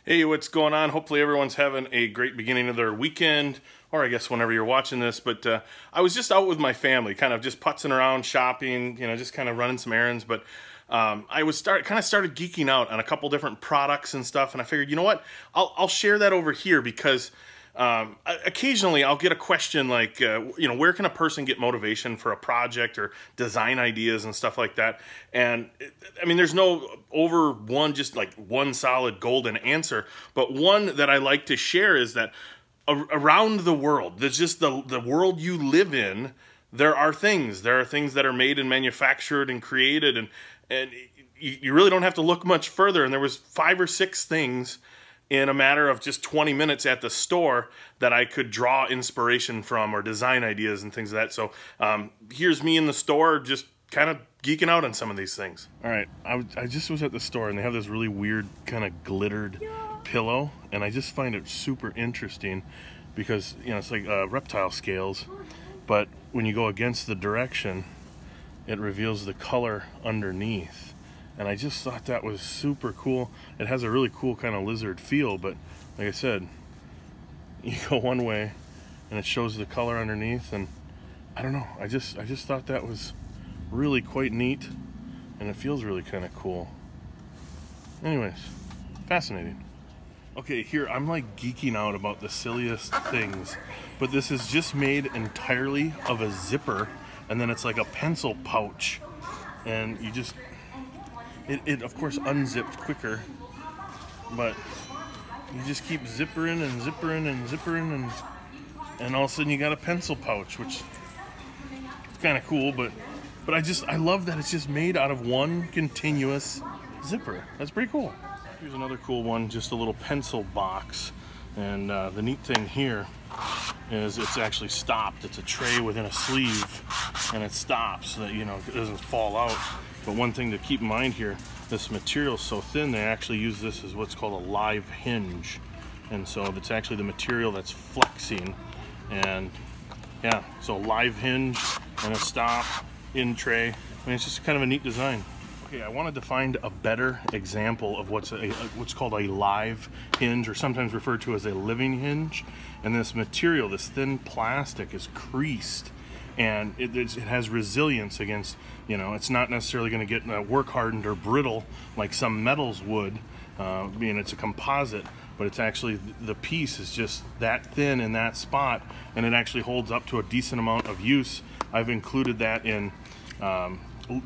Hey, what's going on? Hopefully everyone's having a great beginning of their weekend, or I guess whenever you're watching this. But I was just out with my family, kind of just putzing around, shopping, just kind of running some errands. But I was started geeking out on a couple different products and stuff, and I figured, you know what? I'll share that over here because occasionally I'll get a question like, where can a person get motivation for a project or design ideas and stuff like that? And I mean, there's no just one solid golden answer, but one that I like to share is that around the world, there's just the world you live in, there are things that are made and manufactured and created, and you really don't have to look much further. And there was 5 or 6 things in a matter of just 20 minutes at the store that I could draw inspiration from, or design ideas and things like that. So here's me in the store just kind of geeking out on some of these things. All right, I just was at the store and they have this really weird kind of glittered pillow, and I just find it super interesting because it's like reptile scales, but when you go against the direction, it reveals the color underneath. And I just thought that was super cool. It has a really cool kind of lizard feel, but like I said, you go one way and it shows the color underneath, and I don't know, I just thought that was really quite neat, and it feels really kind of cool. Anyways, fascinating. Okay, here I'm like geeking out about the silliest things, but this is just made entirely of a zipper, and then it's like a pencil pouch, and you just It of course unzipped quicker, but you just keep zippering and zippering and zippering, and all of a sudden you got a pencil pouch, which is kind of cool, but I love that it's just made out of one continuous zipper. That's pretty cool. Here's another cool one, just a little pencil box, and the neat thing here is it's actually stopped. It's a tray within a sleeve, and it stops so that it doesn't fall out. But one thing to keep in mind here, this material is so thin, they actually use this as what's called a live hinge. And so it's actually the material that's flexing. And yeah, so live hinge and a stop in tray. I mean, it's just kind of a neat design. Okay, I wanted to find a better example of what's called a live hinge, or sometimes referred to as a living hinge. And this material, this thin plastic, is creased, and it has resilience against, it's not necessarily going to get work hardened or brittle like some metals would, being it's a composite, but it's actually, the piece is just that thin in that spot, and it actually holds up to a decent amount of use. I've included that in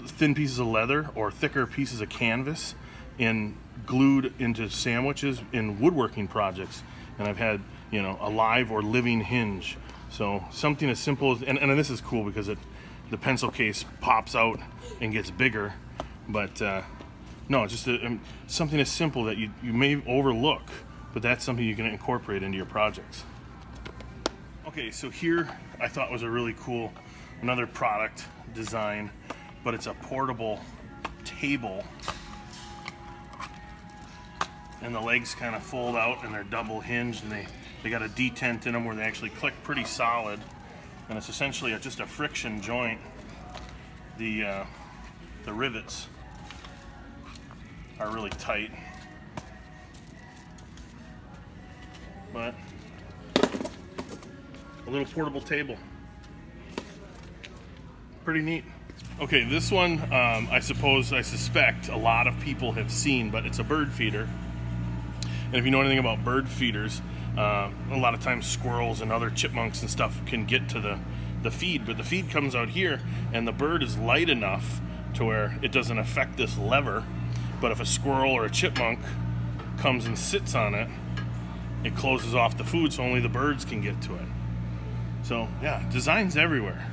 thin pieces of leather or thicker pieces of canvas, and glued into sandwiches in woodworking projects, and I've had a live or living hinge. So something as simple as, and this is cool because the pencil case pops out and gets bigger, but no, just something as simple that you may overlook, but that's something you can incorporate into your projects. Okay, so here I thought was a really cool, another product design, but it's a portable table, and the legs kind of fold out and they're double hinged, and they got a detent in them where they actually click pretty solid, and it's essentially just a friction joint. The rivets are really tight, but a little portable table, pretty neat. Okay, this one I suspect a lot of people have seen, but it's a bird feeder. And if you know anything about bird feeders, a lot of times squirrels and other chipmunks and stuff can get to the feed, but the feed comes out here, and the bird is light enough to where it doesn't affect this lever. But if a squirrel or a chipmunk comes and sits on it, it closes off the food so only the birds can get to it. So yeah, design's everywhere.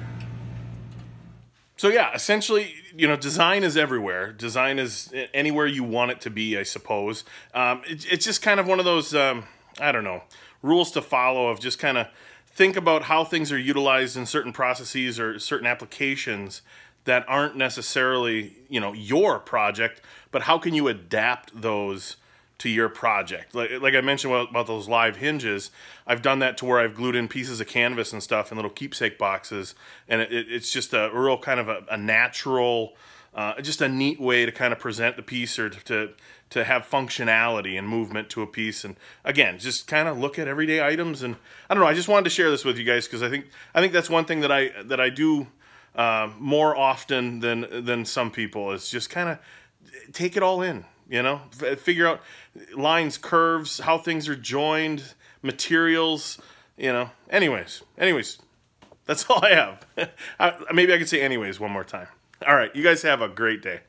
So yeah, essentially, design is everywhere. Design is anywhere you want it to be, I suppose. It's just kind of one of those, I don't know, rules to follow of just kind of think about how things are utilized in certain processes or certain applications that aren't necessarily, your project, but how can you adapt those to your project. Like I mentioned about those live hinges, I've done that to where I've glued in pieces of canvas and stuff in little keepsake boxes, and it's just a real kind of a natural just a neat way to kind of present the piece, or to have functionality and movement to a piece. And again, just kind of look at everyday items. And I don't know, I just wanted to share this with you guys, because I think that's one thing that I do more often than some people, is just kind of take it all in, you know, figure out lines, curves, how things are joined, materials, you know. Anyways, that's all I have. Maybe I could say anyways one more time. All right, you guys have a great day.